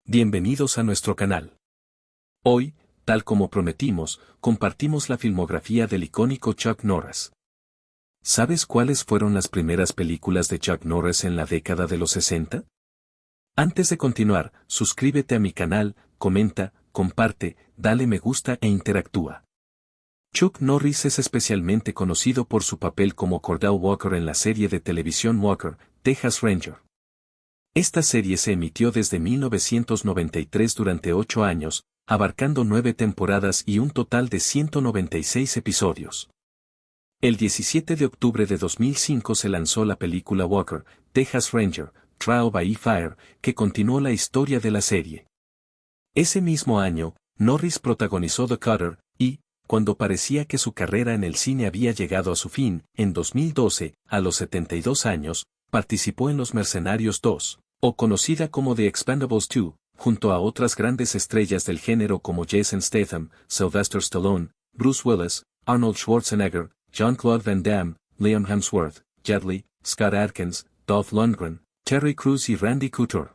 Bienvenidos a nuestro canal. Hoy, tal como prometimos, compartimos la filmografía del icónico Chuck Norris. ¿Sabes cuáles fueron las primeras películas de Chuck Norris en la década de los 60? Antes de continuar, suscríbete a mi canal, comenta, comparte, dale me gusta e interactúa. Chuck Norris es especialmente conocido por su papel como Cordell Walker en la serie de televisión Walker, Texas Ranger. Esta serie se emitió desde 1993 durante 8 años, abarcando 9 temporadas y un total de 196 episodios. El 17 de octubre de 2005 se lanzó la película Walker, Texas Ranger, Trial by Fire, que continuó la historia de la serie. Ese mismo año, Norris protagonizó The Cutter, y, cuando parecía que su carrera en el cine había llegado a su fin, en 2012, a los 72 años, participó en Los Mercenarios 2. O conocida como The Expendables 2, junto a otras grandes estrellas del género como Jason Statham, Sylvester Stallone, Bruce Willis, Arnold Schwarzenegger, Jean-Claude Van Damme, Liam Hemsworth, Jet Li, Scott Adkins, Dolph Lundgren, Terry Crews y Randy Couture.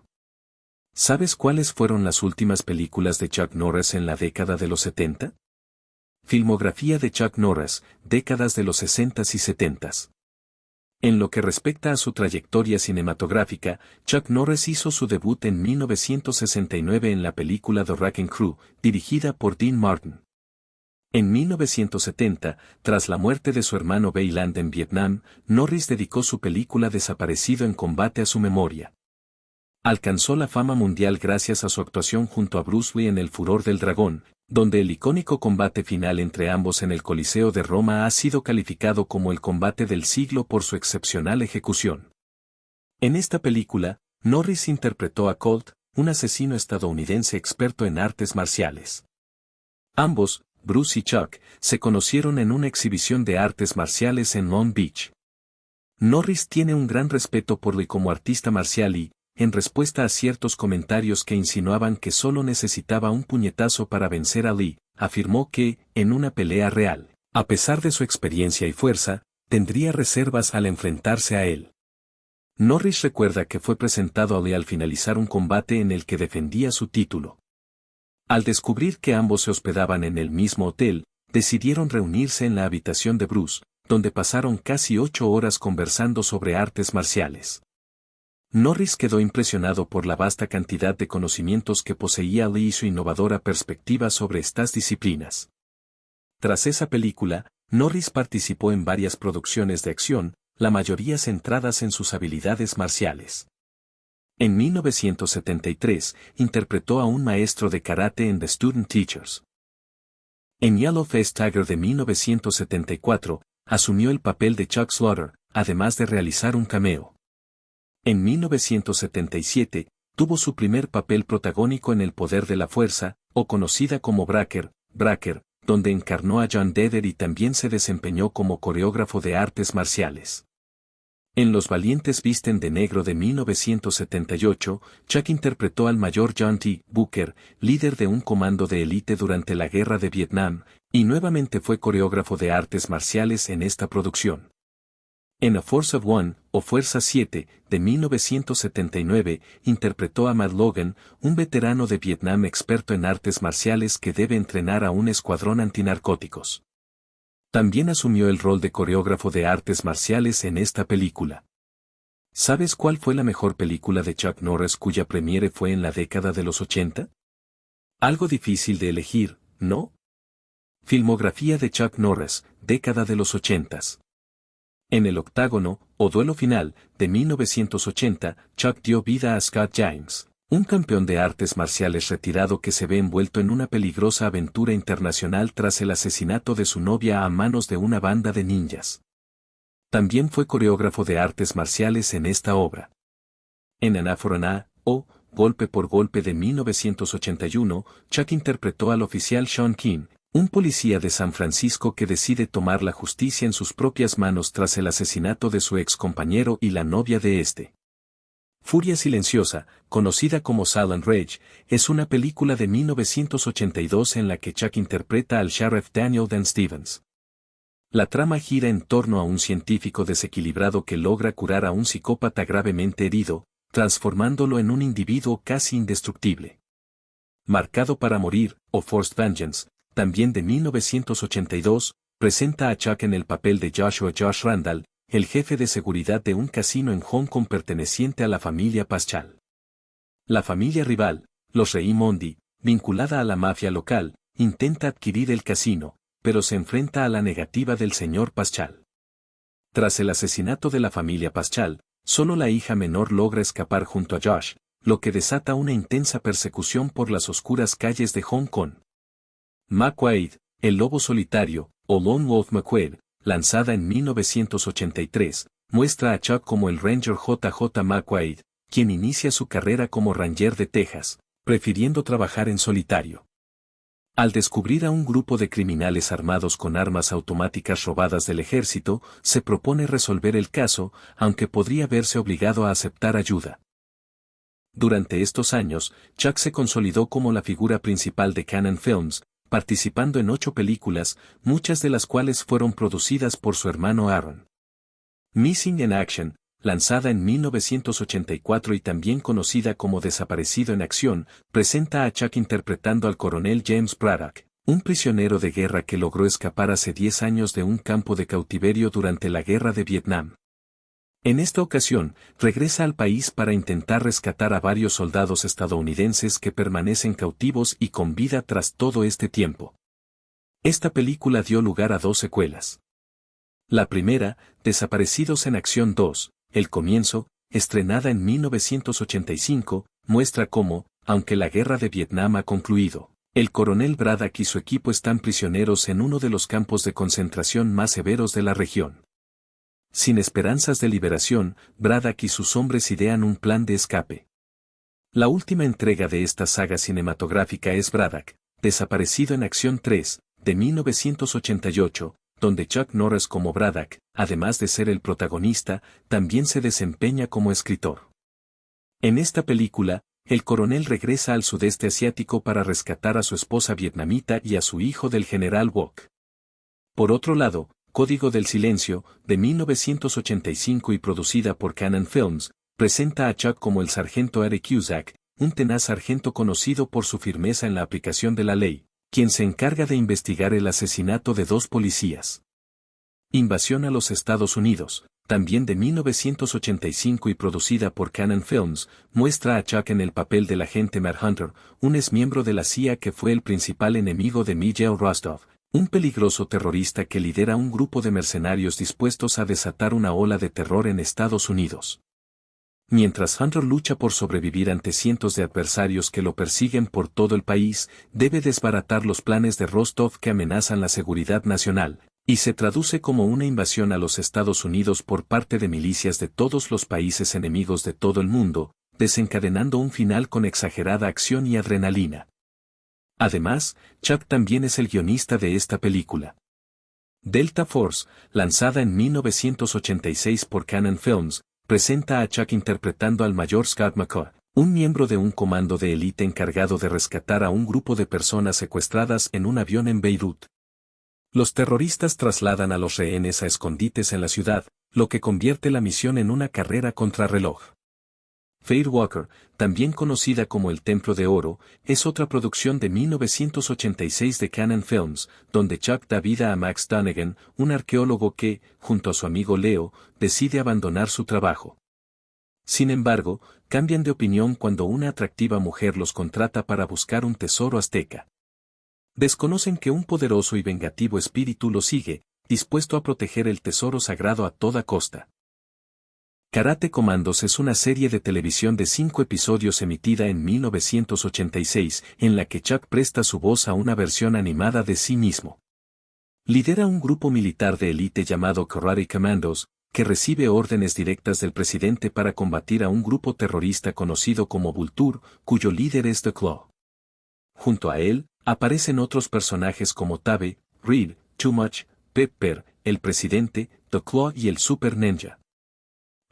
¿Sabes cuáles fueron las últimas películas de Chuck Norris en la década de los 70? Filmografía de Chuck Norris, décadas de los 60s y 70s. En lo que respecta a su trayectoria cinematográfica, Chuck Norris hizo su debut en 1969 en la película The Wrecking Crew, dirigida por Dean Martin. En 1970, tras la muerte de su hermano Beyland en Vietnam, Norris dedicó su película Desaparecido en combate a su memoria. Alcanzó la fama mundial gracias a su actuación junto a Bruce Lee en El Furor del Dragón, donde el icónico combate final entre ambos en el Coliseo de Roma ha sido calificado como el combate del siglo por su excepcional ejecución. En esta película, Norris interpretó a Colt, un asesino estadounidense experto en artes marciales. Ambos, Bruce y Chuck, se conocieron en una exhibición de artes marciales en Long Beach. Norris tiene un gran respeto por Lee como artista marcial y, en respuesta a ciertos comentarios que insinuaban que solo necesitaba un puñetazo para vencer a Lee, afirmó que, en una pelea real, a pesar de su experiencia y fuerza, tendría reservas al enfrentarse a él. Norris recuerda que fue presentado a Lee al finalizar un combate en el que defendía su título. Al descubrir que ambos se hospedaban en el mismo hotel, decidieron reunirse en la habitación de Bruce, donde pasaron casi 8 horas conversando sobre artes marciales. Norris quedó impresionado por la vasta cantidad de conocimientos que poseía Lee y su innovadora perspectiva sobre estas disciplinas. Tras esa película, Norris participó en varias producciones de acción, la mayoría centradas en sus habilidades marciales. En 1973, interpretó a un maestro de karate en The Student Teachers. En Yellow-Faced Tiger de 1974, asumió el papel de Chuck Slaughter, además de realizar un cameo. En 1977, tuvo su primer papel protagónico en El Poder de la Fuerza, o conocida como Breaker, donde encarnó a John Deder y también se desempeñó como coreógrafo de artes marciales. En Los Valientes Visten de Negro de 1978, Chuck interpretó al mayor John T. Booker, líder de un comando de élite durante la Guerra de Vietnam, y nuevamente fue coreógrafo de artes marciales en esta producción. En A Force of One, o Fuerza 7, de 1979, interpretó a Matt Logan, un veterano de Vietnam experto en artes marciales que debe entrenar a un escuadrón antinarcóticos. También asumió el rol de coreógrafo de artes marciales en esta película. ¿Sabes cuál fue la mejor película de Chuck Norris cuya premiere fue en la década de los 80? Algo difícil de elegir, ¿no? Filmografía de Chuck Norris, década de los 80s. En El Octágono, o Duelo Final, de 1980, Chuck dio vida a Scott James, un campeón de artes marciales retirado que se ve envuelto en una peligrosa aventura internacional tras el asesinato de su novia a manos de una banda de ninjas. También fue coreógrafo de artes marciales en esta obra. En An Eye for an Eye, o Golpe por Golpe de 1981, Chuck interpretó al oficial Sean King, un policía de San Francisco que decide tomar la justicia en sus propias manos tras el asesinato de su ex compañero y la novia de este. Furia Silenciosa, conocida como Silent Rage, es una película de 1982 en la que Chuck interpreta al sheriff Daniel Dan Stevens. La trama gira en torno a un científico desequilibrado que logra curar a un psicópata gravemente herido, transformándolo en un individuo casi indestructible. Marcado para morir, o Forced Vengeance, también de 1982, presenta a Chuck en el papel de Joshua Josh Randall, el jefe de seguridad de un casino en Hong Kong perteneciente a la familia Paschal. La familia rival, los Raimondi, vinculada a la mafia local, intenta adquirir el casino, pero se enfrenta a la negativa del señor Paschal. Tras el asesinato de la familia Paschal, solo la hija menor logra escapar junto a Josh, lo que desata una intensa persecución por las oscuras calles de Hong Kong. McQuaid, el lobo solitario, o Lone Wolf McQuaid, lanzada en 1983, muestra a Chuck como el Ranger J.J. McQuaid, quien inicia su carrera como Ranger de Texas, prefiriendo trabajar en solitario. Al descubrir a un grupo de criminales armados con armas automáticas robadas del ejército, se propone resolver el caso, aunque podría verse obligado a aceptar ayuda. Durante estos años, Chuck se consolidó como la figura principal de Cannon Films, participando en 8 películas, muchas de las cuales fueron producidas por su hermano Aaron. Missing in Action, lanzada en 1984 y también conocida como Desaparecido en Acción, presenta a Chuck interpretando al coronel James Braddock, un prisionero de guerra que logró escapar hace 10 años de un campo de cautiverio durante la Guerra de Vietnam. En esta ocasión, regresa al país para intentar rescatar a varios soldados estadounidenses que permanecen cautivos y con vida tras todo este tiempo. Esta película dio lugar a 2 secuelas. La primera, Desaparecidos en Acción 2, El Comienzo, estrenada en 1985, muestra cómo, aunque la guerra de Vietnam ha concluido, el coronel Braddock y su equipo están prisioneros en uno de los campos de concentración más severos de la región. Sin esperanzas de liberación, Braddock y sus hombres idean un plan de escape. La última entrega de esta saga cinematográfica es Braddock, Desaparecido en Acción 3, de 1988, donde Chuck Norris como Braddock, además de ser el protagonista, también se desempeña como escritor. En esta película, el coronel regresa al sudeste asiático para rescatar a su esposa vietnamita y a su hijo del general Wok. Por otro lado, Código del Silencio, de 1985 y producida por Cannon Films, presenta a Chuck como el sargento Eric Cusack, un tenaz sargento conocido por su firmeza en la aplicación de la ley, quien se encarga de investigar el asesinato de 2 policías. Invasión a los Estados Unidos, también de 1985 y producida por Cannon Films, muestra a Chuck en el papel del agente Matt Hunter, un exmiembro de la CIA que fue el principal enemigo de Miguel Rostov, un peligroso terrorista que lidera un grupo de mercenarios dispuestos a desatar una ola de terror en Estados Unidos. Mientras Hunter lucha por sobrevivir ante cientos de adversarios que lo persiguen por todo el país, debe desbaratar los planes de Rostov que amenazan la seguridad nacional, y se traduce como una invasión a los Estados Unidos por parte de milicias de todos los países enemigos de todo el mundo, desencadenando un final con exagerada acción y adrenalina. Además, Chuck también es el guionista de esta película. Delta Force, lanzada en 1986 por Cannon Films, presenta a Chuck interpretando al mayor Scott McCall, un miembro de un comando de élite encargado de rescatar a un grupo de personas secuestradas en un avión en Beirut. Los terroristas trasladan a los rehenes a escondites en la ciudad, lo que convierte la misión en una carrera contrarreloj. Firewalker, también conocida como El Templo de Oro, es otra producción de 1986 de Cannon Films, donde Chuck da vida a Max Donegan, un arqueólogo que, junto a su amigo Leo, decide abandonar su trabajo. Sin embargo, cambian de opinión cuando una atractiva mujer los contrata para buscar un tesoro azteca. Desconocen que un poderoso y vengativo espíritu los sigue, dispuesto a proteger el tesoro sagrado a toda costa. Karate Commandos es una serie de televisión de 5 episodios emitida en 1986, en la que Chuck presta su voz a una versión animada de sí mismo. Lidera un grupo militar de élite llamado Karate Commandos, que recibe órdenes directas del presidente para combatir a un grupo terrorista conocido como Vulture, cuyo líder es The Claw. Junto a él, aparecen otros personajes como Tabe, Reed, Too Much, Pepper, el presidente, The Claw y el Super Ninja.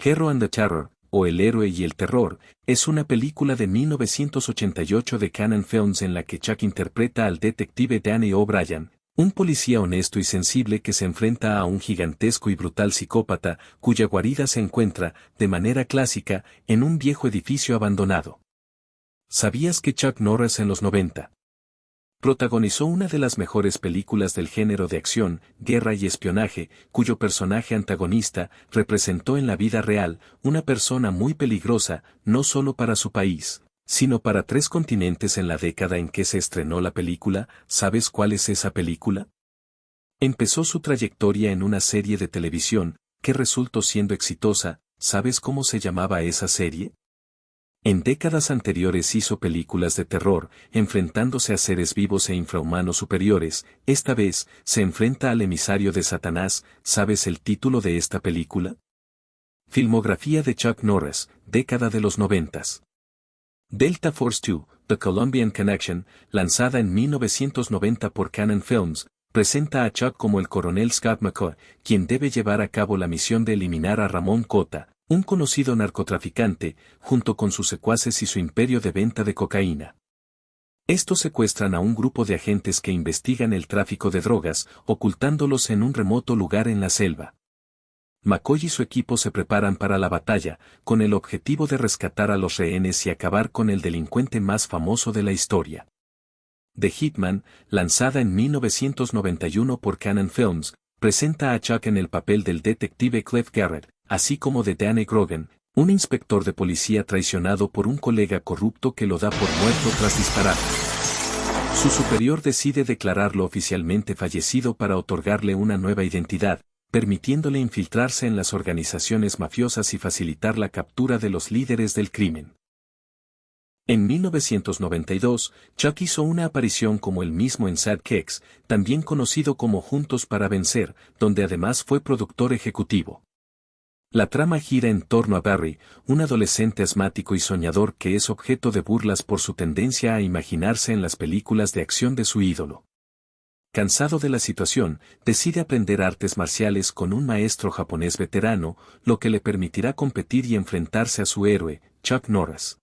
Hero and the Terror, o El Héroe y el Terror, es una película de 1988 de Cannon Films en la que Chuck interpreta al detective Danny O'Brien, un policía honesto y sensible que se enfrenta a un gigantesco y brutal psicópata, cuya guarida se encuentra, de manera clásica, en un viejo edificio abandonado. ¿Sabías que Chuck Norris en los 90 protagonizó una de las mejores películas del género de acción, guerra y espionaje, cuyo personaje antagonista representó en la vida real una persona muy peligrosa, no solo para su país, sino para 3 continentes en la década en que se estrenó la película? ¿Sabes cuál es esa película? Empezó su trayectoria en una serie de televisión, que resultó siendo exitosa. ¿Sabes cómo se llamaba esa serie? En décadas anteriores hizo películas de terror, enfrentándose a seres vivos e infrahumanos superiores. Esta vez, se enfrenta al emisario de Satanás. ¿Sabes el título de esta película? Filmografía de Chuck Norris, década de los 90. Delta Force 2, The Colombian Connection, lanzada en 1990 por Cannon Films, presenta a Chuck como el coronel Scott McCoy, quien debe llevar a cabo la misión de eliminar a Ramón Cota, un conocido narcotraficante, junto con sus secuaces y su imperio de venta de cocaína. Estos secuestran a un grupo de agentes que investigan el tráfico de drogas, ocultándolos en un remoto lugar en la selva. McCoy y su equipo se preparan para la batalla, con el objetivo de rescatar a los rehenes y acabar con el delincuente más famoso de la historia. The Hitman, lanzada en 1991 por Cannon Films, presenta a Chuck en el papel del detective Cliff Garrett, así como de Danny Grogan, un inspector de policía traicionado por un colega corrupto que lo da por muerto tras disparar. Su superior decide declararlo oficialmente fallecido para otorgarle una nueva identidad, permitiéndole infiltrarse en las organizaciones mafiosas y facilitar la captura de los líderes del crimen. En 1992, Chuck hizo una aparición como el mismo en Sidekicks, también conocido como Juntos para Vencer, donde además fue productor ejecutivo. La trama gira en torno a Barry, un adolescente asmático y soñador que es objeto de burlas por su tendencia a imaginarse en las películas de acción de su ídolo. Cansado de la situación, decide aprender artes marciales con un maestro japonés veterano, lo que le permitirá competir y enfrentarse a su héroe, Chuck Norris.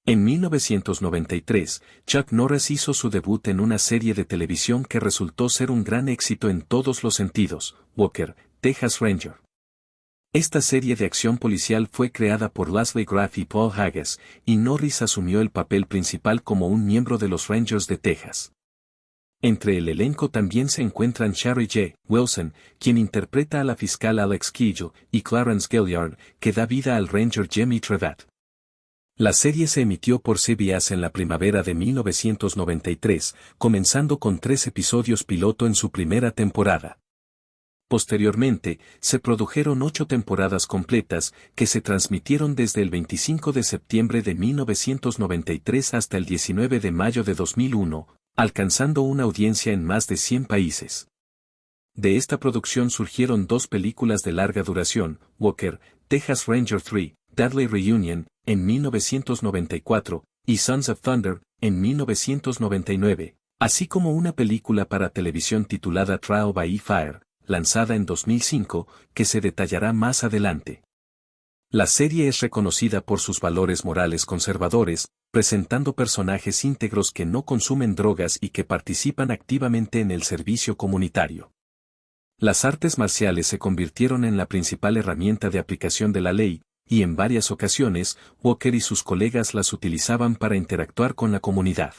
En 1993, Chuck Norris hizo su debut en una serie de televisión que resultó ser un gran éxito en todos los sentidos, Walker, Texas Ranger. Esta serie de acción policial fue creada por Leslie Graff y Paul Haggis, y Norris asumió el papel principal como un miembro de los Rangers de Texas. Entre el elenco también se encuentran Sherry J. Wilson, quien interpreta a la fiscal Alex Quillo, y Clarence Gilliard, que da vida al Ranger Jimmy Trevat. La serie se emitió por CBS en la primavera de 1993, comenzando con 3 episodios piloto en su primera temporada. Posteriormente, se produjeron 8 temporadas completas, que se transmitieron desde el 25 de septiembre de 1993 hasta el 19 de mayo de 2001, alcanzando una audiencia en más de 100 países. De esta producción surgieron 2 películas de larga duración, Walker, Texas Ranger 3, Deadly Reunion, en 1994, y Sons of Thunder, en 1999, así como una película para televisión titulada Trial by Fire, lanzada en 2005, que se detallará más adelante. La serie es reconocida por sus valores morales conservadores, presentando personajes íntegros que no consumen drogas y que participan activamente en el servicio comunitario. Las artes marciales se convirtieron en la principal herramienta de aplicación de la ley, y en varias ocasiones, Walker y sus colegas las utilizaban para interactuar con la comunidad.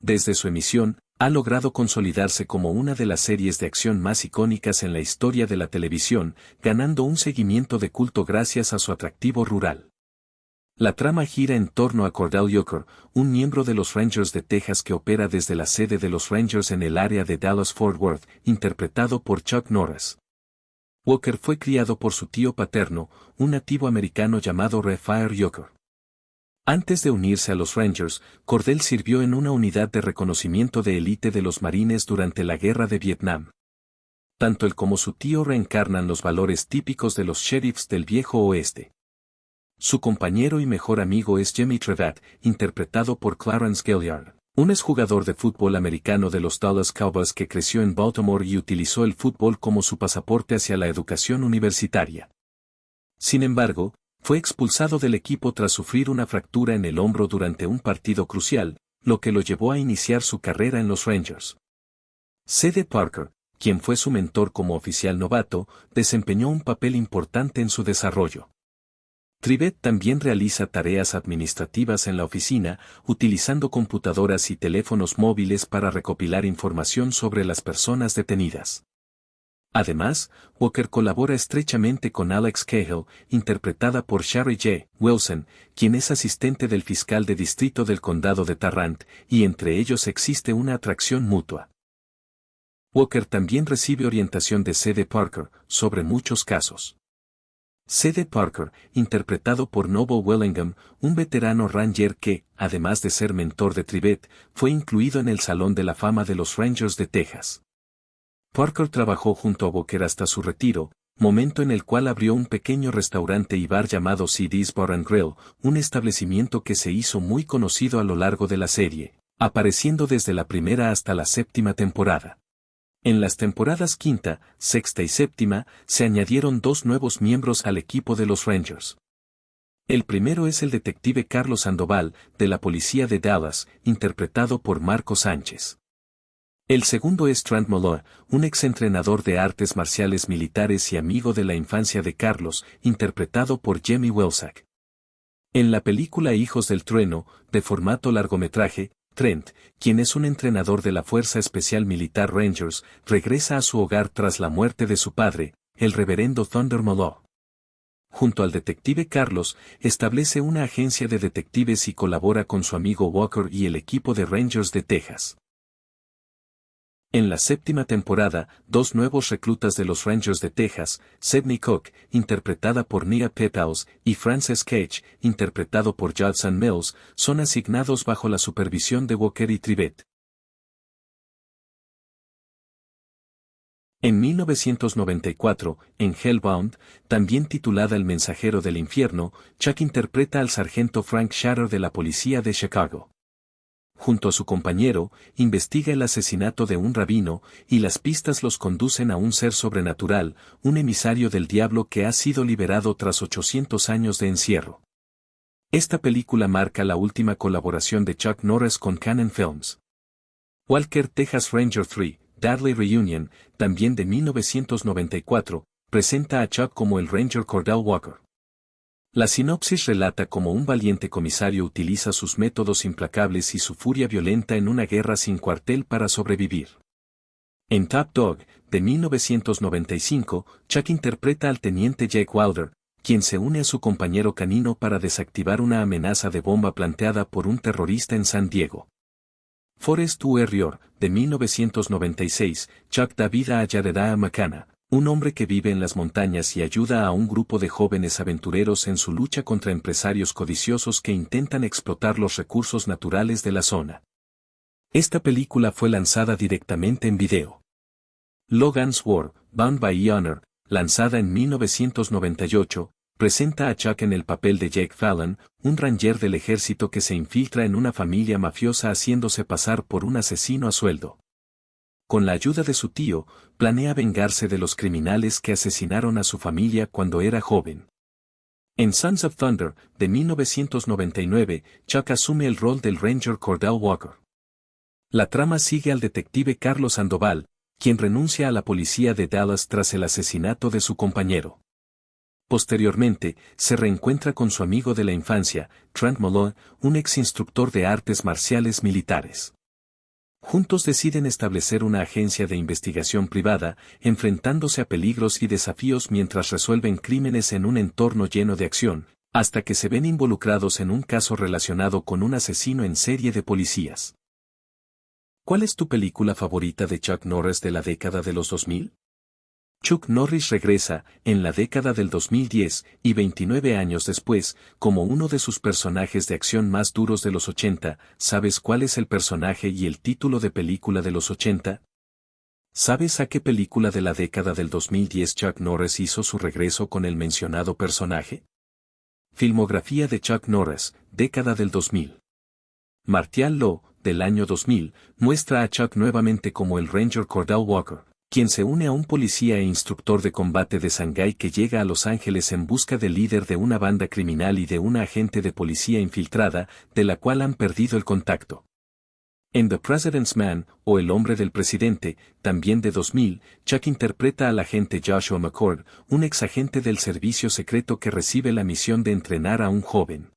Desde su emisión, ha logrado consolidarse como una de las series de acción más icónicas en la historia de la televisión, ganando un seguimiento de culto gracias a su atractivo rural. La trama gira en torno a Cordell Yucker, un miembro de los Rangers de Texas que opera desde la sede de los Rangers en el área de Dallas-Fort Worth, interpretado por Chuck Norris. Walker fue criado por su tío paterno, un nativo americano llamado Raphael Yucker. Antes de unirse a los Rangers, Cordell sirvió en una unidad de reconocimiento de élite de los Marines durante la Guerra de Vietnam. Tanto él como su tío reencarnan los valores típicos de los sheriffs del Viejo Oeste. Su compañero y mejor amigo es Jimmy Trevat, interpretado por Clarence Gilliard, un exjugador de fútbol americano de los Dallas Cowboys que creció en Baltimore y utilizó el fútbol como su pasaporte hacia la educación universitaria. Sin embargo, fue expulsado del equipo tras sufrir una fractura en el hombro durante un partido crucial, lo que lo llevó a iniciar su carrera en los Rangers. C.D. Parker, quien fue su mentor como oficial novato, desempeñó un papel importante en su desarrollo. Trivet también realiza tareas administrativas en la oficina, utilizando computadoras y teléfonos móviles para recopilar información sobre las personas detenidas. Además, Walker colabora estrechamente con Alex Cahill, interpretada por Shari J. Wilson, quien es asistente del fiscal de distrito del condado de Tarrant, y entre ellos existe una atracción mutua. Walker también recibe orientación de C.D. Parker sobre muchos casos. C.D. Parker, interpretado por Noble Willingham, un veterano Ranger que, además de ser mentor de Trivet, fue incluido en el Salón de la Fama de los Rangers de Texas. Parker trabajó junto a Walker hasta su retiro, momento en el cual abrió un pequeño restaurante y bar llamado C.D.'s Bar and Grill, un establecimiento que se hizo muy conocido a lo largo de la serie, apareciendo desde la primera hasta la séptima temporada. En las temporadas quinta, sexta y séptima, se añadieron 2 nuevos miembros al equipo de los Rangers. El primero es el detective Carlos Sandoval, de la policía de Dallas, interpretado por Marco Sánchez. El segundo es Trent Malloy, un exentrenador de artes marciales militares y amigo de la infancia de Carlos, interpretado por Jamie Wilsack. En la película Hijos del Trueno, de formato largometraje, Trent, quien es un entrenador de la Fuerza Especial Militar Rangers, regresa a su hogar tras la muerte de su padre, el reverendo Thunder Malloy. Junto al detective Carlos, establece una agencia de detectives y colabora con su amigo Walker y el equipo de Rangers de Texas. En la séptima temporada, 2 nuevos reclutas de los Rangers de Texas, Sidney Cook, interpretada por Nia Pepals, y Frances Cage, interpretado por Judson Mills, son asignados bajo la supervisión de Walker y Trivet. En 1994, en Hellbound, también titulada El mensajero del infierno, Chuck interpreta al sargento Frank Shatter de la policía de Chicago. Junto a su compañero, investiga el asesinato de un rabino, y las pistas los conducen a un ser sobrenatural, un emisario del diablo que ha sido liberado tras 800 años de encierro. Esta película marca la última colaboración de Chuck Norris con Cannon Films. Walker Texas Ranger 3, Deadly Reunion, también de 1994, presenta a Chuck como el Ranger Cordell Walker. La sinopsis relata cómo un valiente comisario utiliza sus métodos implacables y su furia violenta en una guerra sin cuartel para sobrevivir. En Top Dog, de 1995, Chuck interpreta al teniente Jake Wilder, quien se une a su compañero canino para desactivar una amenaza de bomba planteada por un terrorista en San Diego. Forest Warrior, de 1996, Chuck da vida a Jedediah McCann, un hombre que vive en las montañas y ayuda a un grupo de jóvenes aventureros en su lucha contra empresarios codiciosos que intentan explotar los recursos naturales de la zona. Esta película fue lanzada directamente en video. Logan's War, Bound by Honor, lanzada en 1998, presenta a Chuck en el papel de Jake Fallon, un ranger del ejército que se infiltra en una familia mafiosa haciéndose pasar por un asesino a sueldo. Con la ayuda de su tío, planea vengarse de los criminales que asesinaron a su familia cuando era joven. En Sons of Thunder, de 1999, Chuck asume el rol del Ranger Cordell Walker. La trama sigue al detective Carlos Sandoval, quien renuncia a la policía de Dallas tras el asesinato de su compañero. Posteriormente, se reencuentra con su amigo de la infancia, Trent Malloy, un ex instructor de artes marciales militares. Juntos deciden establecer una agencia de investigación privada, enfrentándose a peligros y desafíos mientras resuelven crímenes en un entorno lleno de acción, hasta que se ven involucrados en un caso relacionado con un asesino en serie de policías. ¿Cuál es tu película favorita de Chuck Norris de la década de los 2000? Chuck Norris regresa, en la década del 2010, y 29 años después, como uno de sus personajes de acción más duros de los 80, ¿sabes cuál es el personaje y el título de película de los 80? ¿Sabes a qué película de la década del 2010 Chuck Norris hizo su regreso con el mencionado personaje? Filmografía de Chuck Norris, década del 2000. Martial Law, del año 2000, muestra a Chuck nuevamente como el Ranger Cordell Walker, quien se une a un policía e instructor de combate de Shanghái que llega a Los Ángeles en busca del líder de una banda criminal y de una agente de policía infiltrada, de la cual han perdido el contacto. En The President's Man, o El hombre del presidente, también de 2000, Chuck interpreta al agente Joshua McCord, un exagente del servicio secreto que recibe la misión de entrenar a un joven.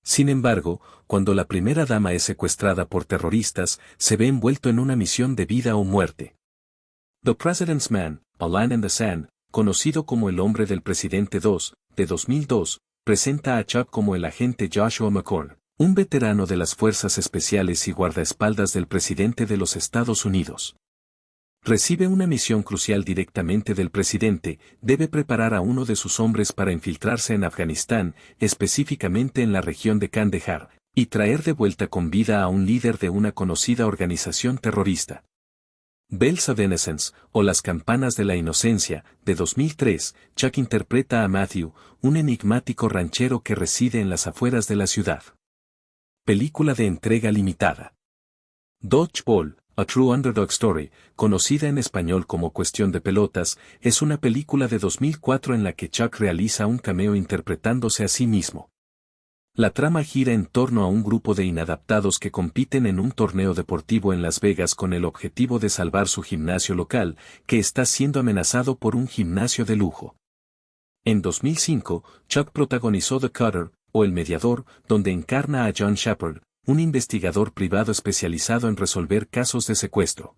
Sin embargo, cuando la primera dama es secuestrada por terroristas, se ve envuelto en una misión de vida o muerte. The President's Man, A Line in the Sand, conocido como El hombre del presidente 2, de 2002, presenta a Chuck como el agente Joshua McCord, un veterano de las fuerzas especiales y guardaespaldas del presidente de los Estados Unidos. Recibe una misión crucial directamente del presidente, debe preparar a uno de sus hombres para infiltrarse en Afganistán, específicamente en la región de Kandahar, y traer de vuelta con vida a un líder de una conocida organización terrorista. Bells of Innocence, o Las campanas de la inocencia, de 2003, Chuck interpreta a Matthew, un enigmático ranchero que reside en las afueras de la ciudad. Película de entrega limitada. Dodgeball, A True Underdog Story, conocida en español como Cuestión de Pelotas, es una película de 2004 en la que Chuck realiza un cameo interpretándose a sí mismo. La trama gira en torno a un grupo de inadaptados que compiten en un torneo deportivo en Las Vegas con el objetivo de salvar su gimnasio local, que está siendo amenazado por un gimnasio de lujo. En 2005, Chuck protagonizó The Cutter, o El Mediador, donde encarna a John Shepard, un investigador privado especializado en resolver casos de secuestro.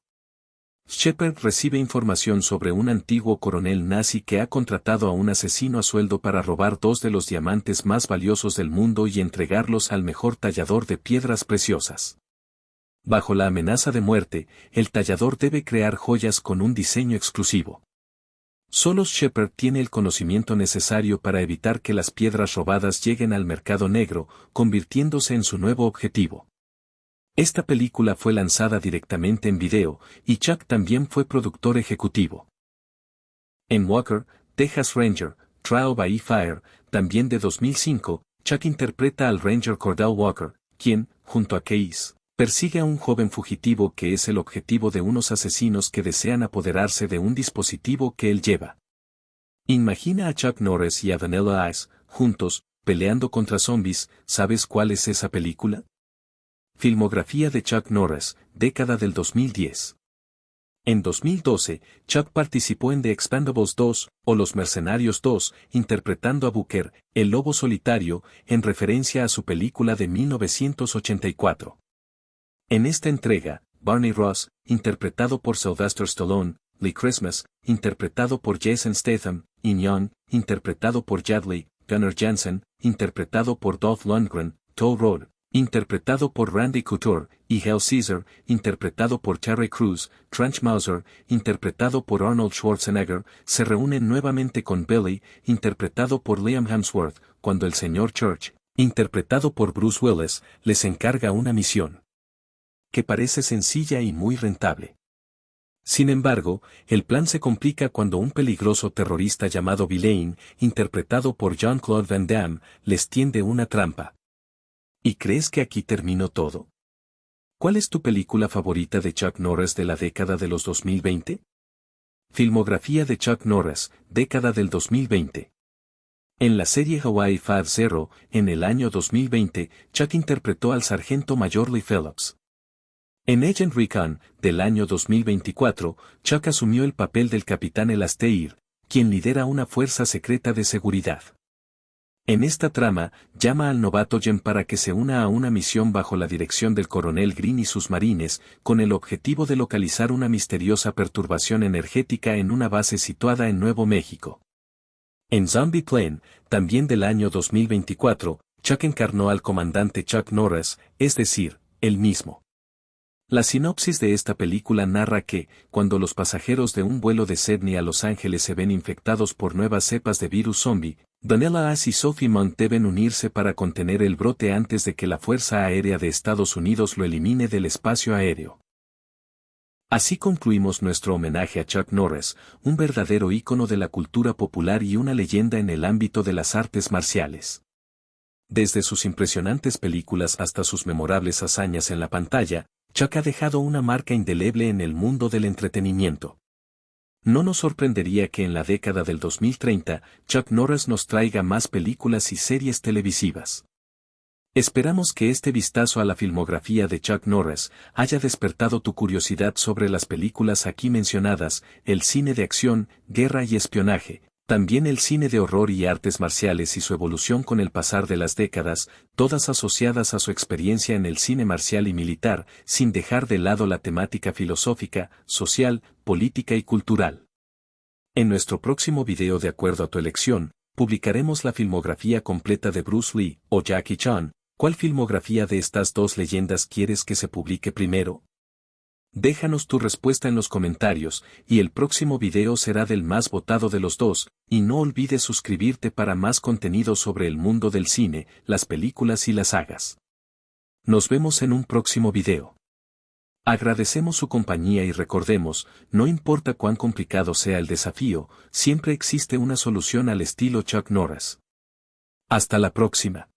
Shepard recibe información sobre un antiguo coronel nazi que ha contratado a un asesino a sueldo para robar 2 de los diamantes más valiosos del mundo y entregarlos al mejor tallador de piedras preciosas. Bajo la amenaza de muerte, el tallador debe crear joyas con un diseño exclusivo. Solo Shepard tiene el conocimiento necesario para evitar que las piedras robadas lleguen al mercado negro, convirtiéndose en su nuevo objetivo. Esta película fue lanzada directamente en video, y Chuck también fue productor ejecutivo. En Walker, Texas Ranger, Trial by Fire, también de 2005, Chuck interpreta al Ranger Cordell Walker, quien, junto a Case, persigue a un joven fugitivo que es el objetivo de unos asesinos que desean apoderarse de un dispositivo que él lleva. Imagina a Chuck Norris y a Vanilla Ice, juntos, peleando contra zombies. ¿Sabes cuál es esa película? Filmografía de Chuck Norris, década del 2010. En 2012, Chuck participó en The Expendables 2, o Los Mercenarios 2, interpretando a Booker, el lobo solitario, en referencia a su película de 1984. En esta entrega, Barney Ross, interpretado por Sylvester Stallone, Lee Christmas, interpretado por Jason Statham, In Young, interpretado por Jet Li, Gunnar Jensen, interpretado por Dolph Lundgren, Toll Road, interpretado por Randy Couture, y Hell Caesar, interpretado por Terry Crews, Trench Mauser, interpretado por Arnold Schwarzenegger, se reúnen nuevamente con Billy, interpretado por Liam Hemsworth, cuando el Sr. Church, interpretado por Bruce Willis, les encarga una misión que parece sencilla y muy rentable. Sin embargo, el plan se complica cuando un peligroso terrorista llamado Villain, interpretado por Jean-Claude Van Damme, les tiende una trampa. ¿Y crees que aquí terminó todo? ¿Cuál es tu película favorita de Chuck Norris de la década de los 2020? Filmografía de Chuck Norris, década del 2020. En la serie Hawaii Five-0, en el año 2020, Chuck interpretó al sargento mayor Lee Phillips. En Agent Recon, del año 2024, Chuck asumió el papel del capitán Elastair, quien lidera una fuerza secreta de seguridad. En esta trama, llama al novato Jem para que se una a una misión bajo la dirección del coronel Green y sus marines, con el objetivo de localizar una misteriosa perturbación energética en una base situada en Nuevo México. En Zombie Plane, también del año 2024, Chuck encarnó al comandante Chuck Norris, es decir, él mismo. La sinopsis de esta película narra que, cuando los pasajeros de un vuelo de Sydney a Los Ángeles se ven infectados por nuevas cepas de virus zombie, Vanilla Ice y Sophie Monk deben unirse para contener el brote antes de que la Fuerza Aérea de Estados Unidos lo elimine del espacio aéreo. Así concluimos nuestro homenaje a Chuck Norris, un verdadero ícono de la cultura popular y una leyenda en el ámbito de las artes marciales. Desde sus impresionantes películas hasta sus memorables hazañas en la pantalla, Chuck ha dejado una marca indeleble en el mundo del entretenimiento. No nos sorprendería que en la década del 2030, Chuck Norris nos traiga más películas y series televisivas. Esperamos que este vistazo a la filmografía de Chuck Norris haya despertado tu curiosidad sobre las películas aquí mencionadas, el cine de acción, guerra y espionaje, también el cine de horror y artes marciales y su evolución con el pasar de las décadas, todas asociadas a su experiencia en el cine marcial y militar, sin dejar de lado la temática filosófica, social, política y cultural. En nuestro próximo video, de acuerdo a tu elección, publicaremos la filmografía completa de Bruce Lee o Jackie Chan. ¿Cuál filmografía de estas dos leyendas quieres que se publique primero? Déjanos tu respuesta en los comentarios, y el próximo video será del más votado de los dos, y no olvides suscribirte para más contenido sobre el mundo del cine, las películas y las sagas. Nos vemos en un próximo video. Agradecemos su compañía y recordemos, no importa cuán complicado sea el desafío, siempre existe una solución al estilo Chuck Norris. Hasta la próxima.